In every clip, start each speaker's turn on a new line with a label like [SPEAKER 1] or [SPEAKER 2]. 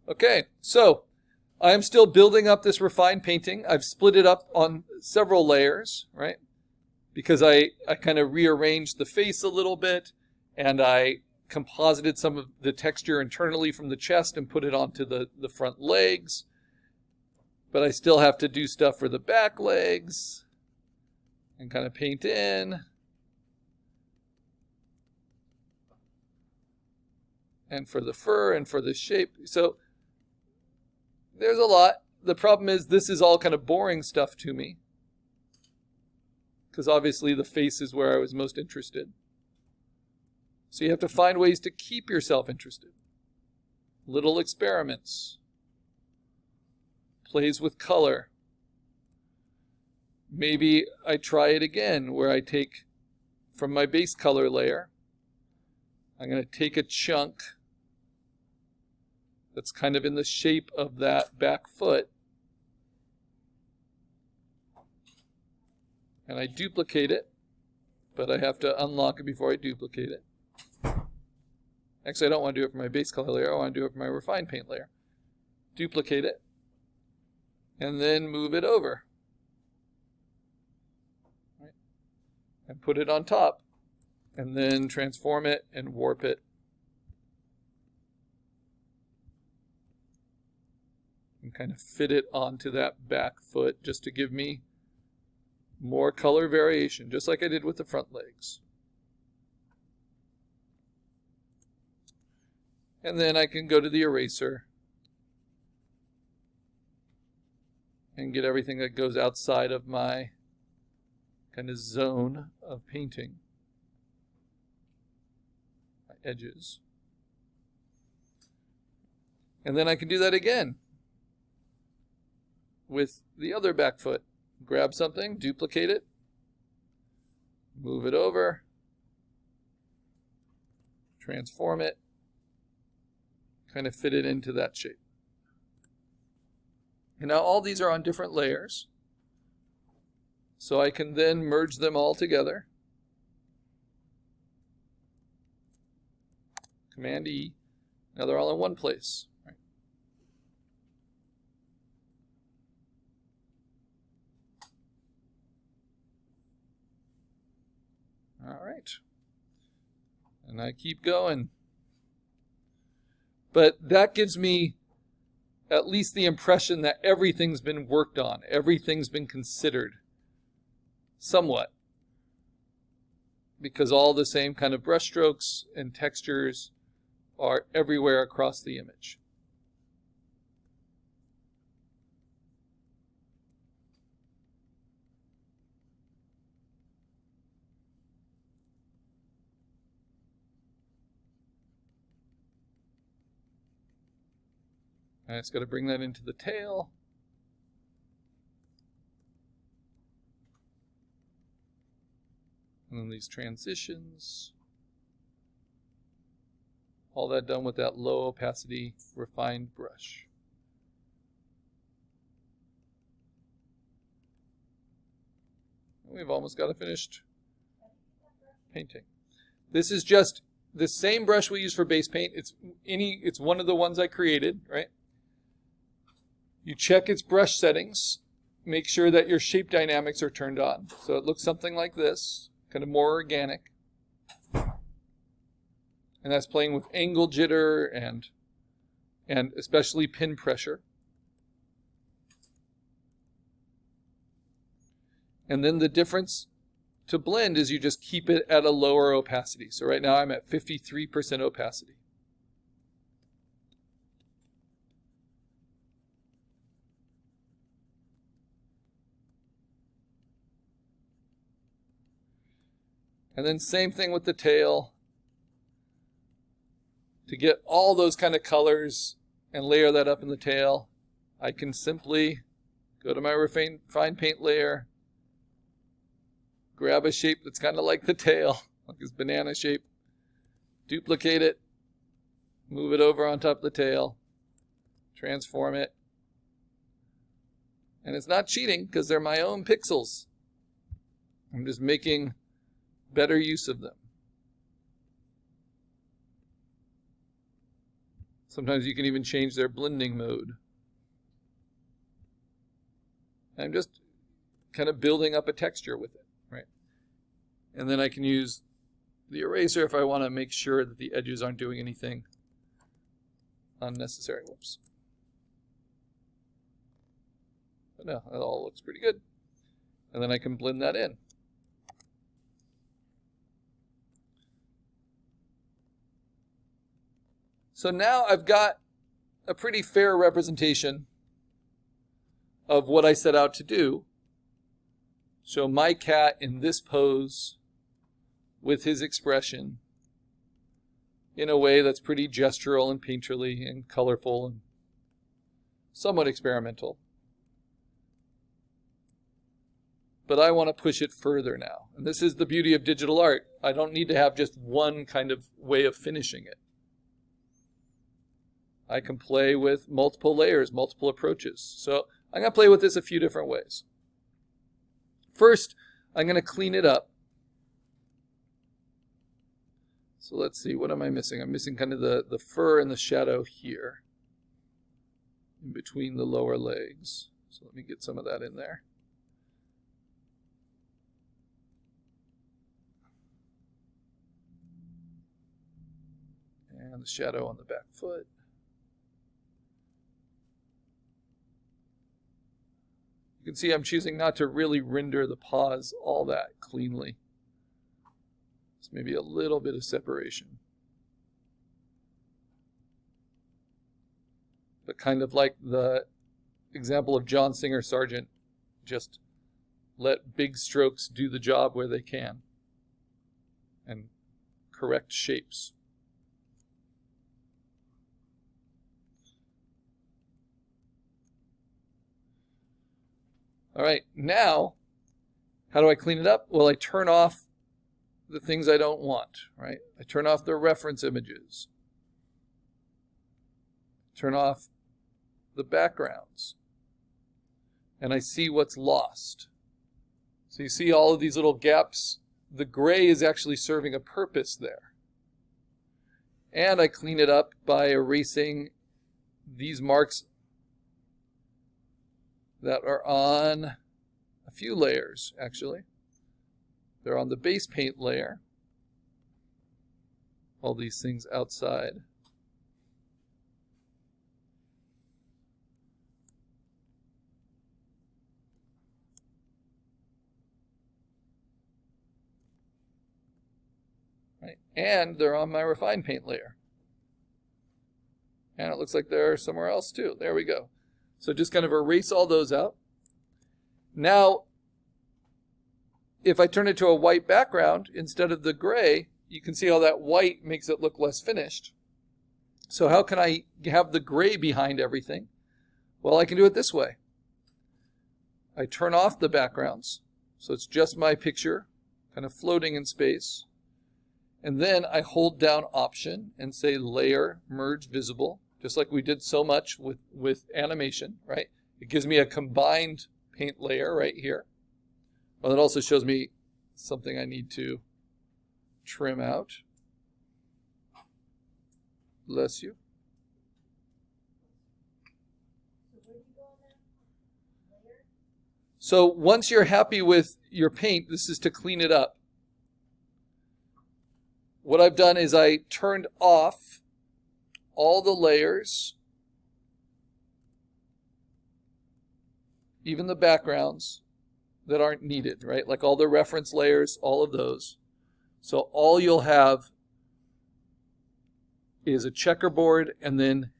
[SPEAKER 1] Okay, so I am still building up this refined painting. I've split it up on several layers, right? Because I kind of rearranged the face a little bit, and I composited some of the texture internally from the chest and put it onto the front legs. But I still have to do stuff for the back legs and kind of paint in. And for the fur and for the shape. So there's a lot. The problem is this is all kind of boring stuff to me, because obviously the face is where I was most interested. So you have to find ways to keep yourself interested. Little experiments. Plays with color. Maybe I try it again where I take from my base color layer, I'm going to take a chunk that's kind of in the shape of that back foot, and I duplicate it, but I have to unlock it before I duplicate it. Actually, I don't want to do it for my base color layer. I want to do it for my refined paint layer. Duplicate it, and then move it over. Right? And put it on top, and then transform it and warp it. And kind of fit it onto that back foot just to give me more color variation, just like I did with the front legs. And then I can go to the eraser and get everything that goes outside of my kind of zone of painting. My edges. And then I can do that again with the other back foot. Grab something, duplicate it, move it over, transform it, kind of fit it into that shape. And now all these are on different layers, so I can then merge them all together. Command E. Now they're all in one place. All right. And I keep going. But that gives me at least the impression that everything's been worked on. Everything's been considered. Somewhat. Because all the same kind of brush strokes and textures are everywhere across the image. And it's got to bring that into the tail. And then these transitions. All that done with that low opacity refined brush. And we've almost got a finished painting. This is just the same brush we use for base paint. It's one of the ones I created, right? You check its brush settings, make sure that your shape dynamics are turned on. So it looks something like this, kind of more organic. And that's playing with angle jitter and especially pin pressure. And then the difference to blend is you just keep it at a lower opacity. So right now I'm at 53% opacity. And then same thing with the tail. To get all those kind of colors and layer that up in the tail, I can simply go to my refined paint layer, grab a shape that's kind of like the tail, like this banana shape, duplicate it, move it over on top of the tail, transform it. And it's not cheating because they're my own pixels. I'm just making better use of them. Sometimes you can even change their blending mode. I'm just kind of building up a texture with it, right? And then I can use the eraser if I want to make sure that the edges aren't doing anything unnecessary. Whoops. But no, that all looks pretty good. And then I can blend that in. So now I've got a pretty fair representation of what I set out to do. Show my cat in this pose with his expression in a way that's pretty gestural and painterly and colorful and somewhat experimental. But I want to push it further now. And this is the beauty of digital art. I don't need to have just one kind of way of finishing it. I can play with multiple layers, multiple approaches. So I'm going to play with this a few different ways. First, I'm going to clean it up. So let's see, what am I missing? I'm missing kind of the fur and the shadow here in between the lower legs. So let me get some of that in there. And the shadow on the back foot. You can see I'm choosing not to really render the paws all that cleanly. Just maybe a little bit of separation. But kind of like the example of John Singer Sargent, just let big strokes do the job where they can and correct shapes. All right, now, how do I clean it up? Well, I turn off the things I don't want, right? I turn off the reference images. Turn off the backgrounds. And I see what's lost. So you see all of these little gaps. The gray is actually serving a purpose there. And I clean it up by erasing these marks that are on a few layers, actually. They're on the base paint layer. All these things outside. Right. And they're on my refined paint layer. And it looks like they're somewhere else too. There we go. So just kind of erase all those out. Now, if I turn it to a white background instead of the gray, you can see how that white makes it look less finished. So how can I have the gray behind everything? Well, I can do it this way. I turn off the backgrounds, so it's just my picture kind of floating in space. And then I hold down Option and say Layer, Merge Visible, just like we did so much with animation, right? It gives me a combined paint layer right here. Well, it also shows me something I need to trim out. Bless you. So once you're happy with your paint, this is to clean it up. What I've done is I turned off all the layers, even the backgrounds that aren't needed, right? Like all the reference layers, all of those. So all you'll have is a checkerboard and then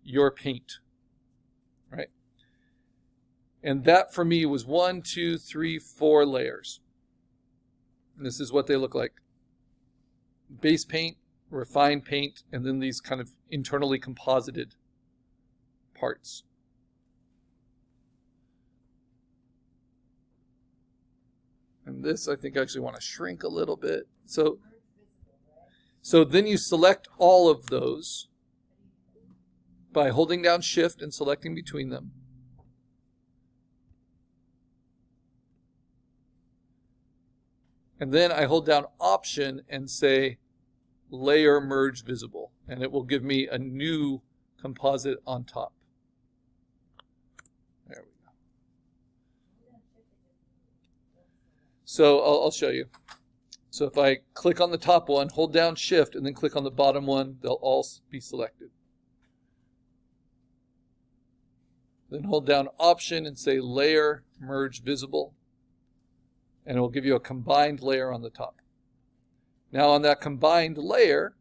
[SPEAKER 1] your paint, right? And that for me was 1, 2, 3, 4 layers. And this is what they look like. Base paint, refined paint, and then these kind of internally composited parts. And this I think I actually want to shrink a little bit. So then you select all of those by holding down Shift and selecting between them. And then I hold down Option and say Layer Merge Visible. and it will give me a new composite on top. There we go. So I'll show you. So if I click on the top one, hold down Shift, and then click on the bottom one, they'll all be selected. Then hold down Option and say Layer, Merge Visible, and it will give you a combined layer on the top. Now on that combined layer,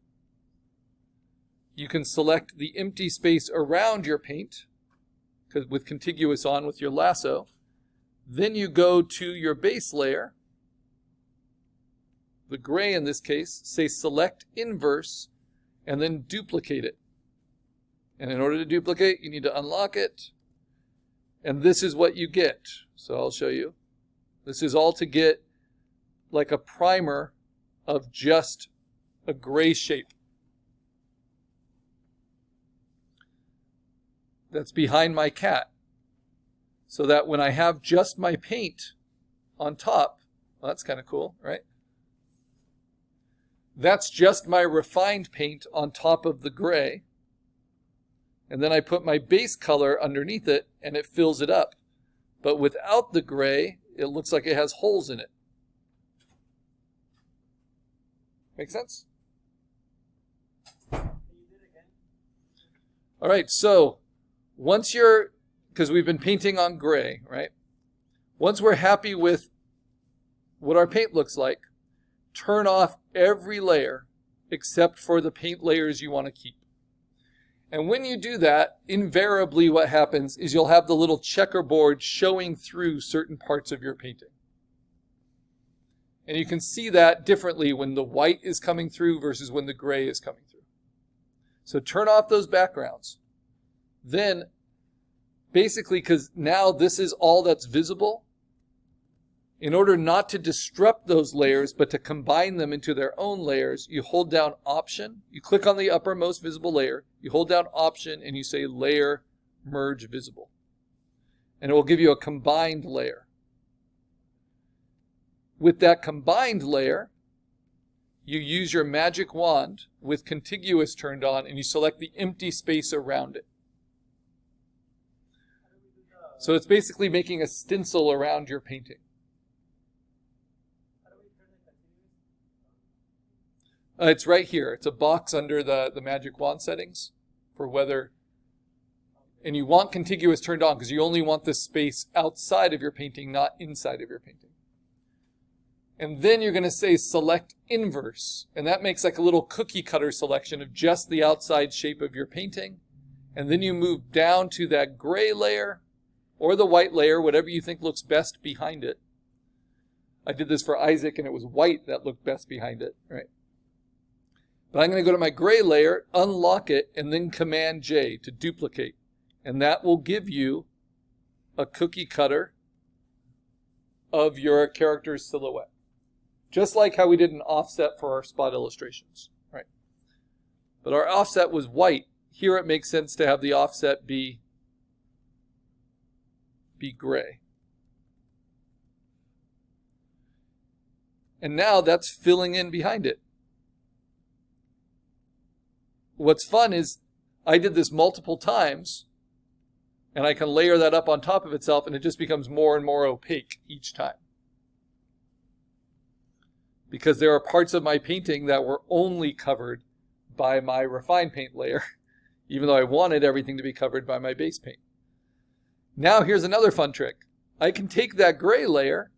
[SPEAKER 1] you can select the empty space around your paint, with contiguous on with your lasso. Then you go to your base layer, the gray in this case, say Select Inverse, and then duplicate it. And in order to duplicate, you need to unlock it. And this is what you get. So I'll show you. This is all to get like a primer of just a gray shape. That's behind my cat. So that when I have just my paint on top, well, that's kind of cool, right? That's just my refined paint on top of the gray. And then I put my base color underneath it and it fills it up. But without the gray, it looks like it has holes in it. Make sense? All right, so once you're, because we've been painting on gray, right? Once we're happy with what our paint looks like, turn off every layer except for the paint layers you want to keep. And when you do that, invariably what happens is you'll have the little checkerboard showing through certain parts of your painting. And you can see that differently when the white is coming through versus when the gray is coming through. So turn off those backgrounds. Then, basically, because now this is all that's visible, in order not to disrupt those layers, but to combine them into their own layers, you hold down Option, you click on the uppermost visible layer, you hold down Option, and you say Layer, Merge Visible. And it will give you a combined layer. With that combined layer, you use your magic wand with contiguous turned on, and you select the empty space around it. So it's basically making a stencil around your painting. It's right here. It's a box under the magic wand settings for whether, and you want contiguous turned on because you only want this space outside of your painting, not inside of your painting. And then you're going to say Select Inverse, and that makes like a little cookie cutter selection of just the outside shape of your painting. And then you move down to that gray layer or the white layer, whatever you think looks best behind it. I did this for Isaac and it was white that looked best behind it, right? But I'm going to go to my gray layer, unlock it, and then Command J to duplicate. And that will give you a cookie cutter of your character's silhouette. Just like how we did an offset for our spot illustrations, right? But our offset was white. Here it makes sense to have the offset be gray. And now that's filling in behind it. What's fun is I did this multiple times, and I can layer that up on top of itself, and it just becomes more and more opaque each time. Because there are parts of my painting that were only covered by my refined paint layer, even though I wanted everything to be covered by my base paint. Now here's another fun trick. I can take that gray layer,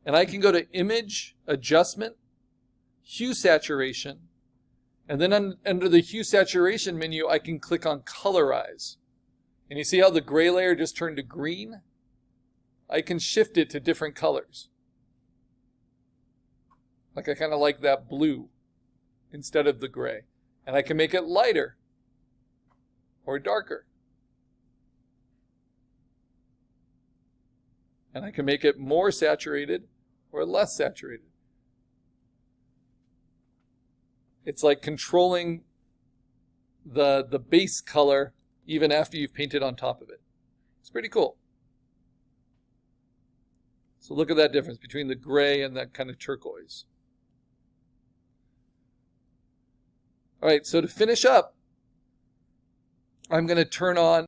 [SPEAKER 1] and I can go to Image, Adjustment, Hue Saturation, and then under the Hue Saturation menu, I can click on Colorize. And you see how the gray layer just turned to green? I can shift it to different colors. Like I kind of like that blue instead of the gray. And I can make it lighter or darker. And I can make it more saturated or less saturated. It's like controlling the base color even after you've painted on top of it. It's pretty cool. So look at that difference between the gray and that kind of turquoise. All right, so to finish up, I'm going to turn on